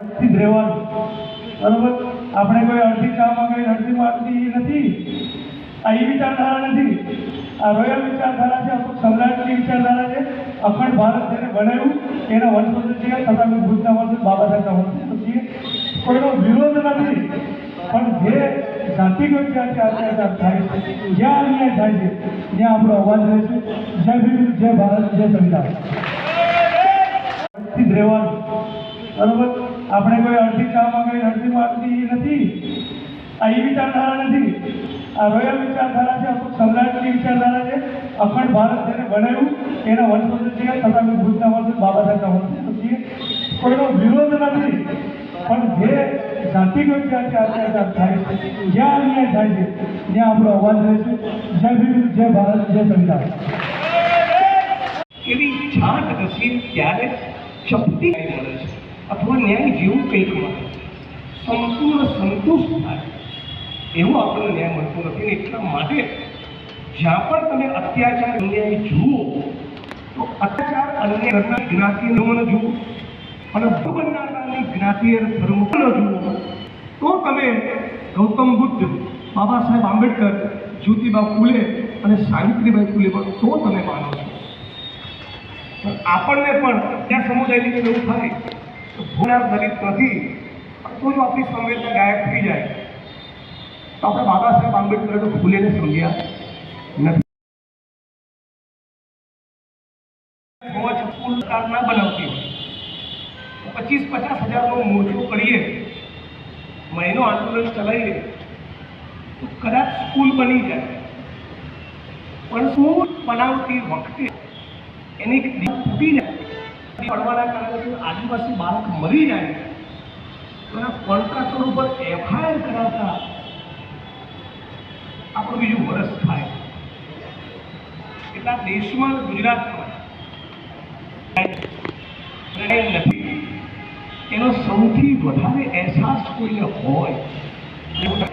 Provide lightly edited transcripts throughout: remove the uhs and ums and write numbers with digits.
થી રહેવાનું બરોબર। આપણે કોઈ અડધી ચા માંગી અડધી માંગતી નથી, આ એ વિચારધારા નથી, આ રોયલ વિચારધારા છે, અમુક સમ્રાટની વિચારધારા છે। અખંડ ભારત જેને બનાવ્યું એના વંશજો છીએ, તથાગત ભુજના વંશજ, બાબા સાહેબના વંશજો છીએ। કોઈનો વિરોધ નથી, પણ જે જાતિગત અત્યાચાર થાય છે, જ્યાં અન્યાય થાય છે, ત્યાં આપણો અવાજ રહેશે। જય ભીમ, જય ભારત, જય સંવિધાન થી રહેવાનું બરોબર। આપણે કોઈ અડધી ચા માંગી અડધી માંગતી નથી, આ એ વિચારધારા નથી, આ રોયલ વિચારધારા છે, અમુક સમ્રાટની વિચારધારા છે। અખંડ ભારત જેને બનાવ્યું એના વંશજો છીએ, તથાગત ભુજના વંશજ, બાબા સાહેબના વંશજો છીએ। કોઈનો વિરોધ નથી, પણ જે જાતિગત અત્યાચાર થાય છે, જ્યાં અન્યાય થાય છે, ત્યાં આપણો અવાજ રહેશે। જય ભીમ, જય ભારત, જય સંવિધાન એવી જાત હશે ત્યારે શક્તિ મળે છે અથવા ન્યાય જેવું કંઈક મળે, સંપૂર્ણ સંતુષ્ટ થાય એવું આપણને ન્યાય મળતો નથી। એટલા માટે જ્યાં પણ તમે અત્યાચાર અન્યાય જુઓ તો અત્યાચાર અન્ય જ્ઞાતિનો ન જુઓ અને ભગવન્નાની જ્ઞાતિય ધર્મ ન જુઓ, તો તમે ગૌતમ બુદ્ધ, બાબા સાહેબ આંબેડકર, જ્યોતિબા ફૂલે અને સાવિત્રીબાઈ ફૂલે પણ તો તમે માનો છો। આપણને પણ ત્યાં સમુદાયની એવું થાય તો ભૂનાર દલિત નથી, તો જો આપણી સંવેદના ગાયબ થઈ જાય તો આપણે બાબા સાહેબ આંબેડકર તો ફૂલેને સમજ્યા નથી। સરકાર ના બનાવતી હોય 25-50 હજારનો મોરચો કરીએ, મહિનો આંદોલન ચલાવીએ તો કદાચ સ્કૂલ બની જાય, પણ સ્કૂલ બનાવતી વખતે એની તૂટી જાય, પડવાના કારણે આદિવાસી બાળક મરી જાય તો એના કોન્ટ્રાક્ટર ઉપર FIR કરાવતા આપણું બીજું વર્ષ થાય। એટલા દેશમાં, ગુજરાતમાં નથી, એનો સૌથી વધારે અહેસાસ કોઈને હોય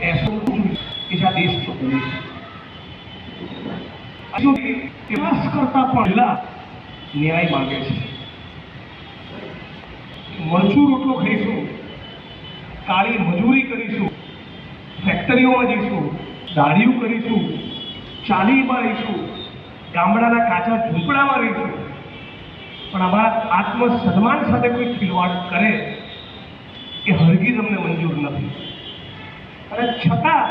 એસો બીજા દેશ વિકાસ કરતા પહેલા ન્યાય માંગે છે। મરચું રોટલો ખાઈશું, કાળી મજૂરી કરીશું, ફેક્ટરીઓમાં જઈશું, દાડીઓ કરીશું, ચાલીમાં રહીશું, ગામડાના કાચા ઝૂંપડામાં રહીશું, પણ અમારા આત્મસન્માન સાથે કોઈ ખિલવાડ કરે એ હરગીઝ અમને મંજૂર નથી। અને છતાં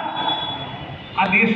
આ દેશ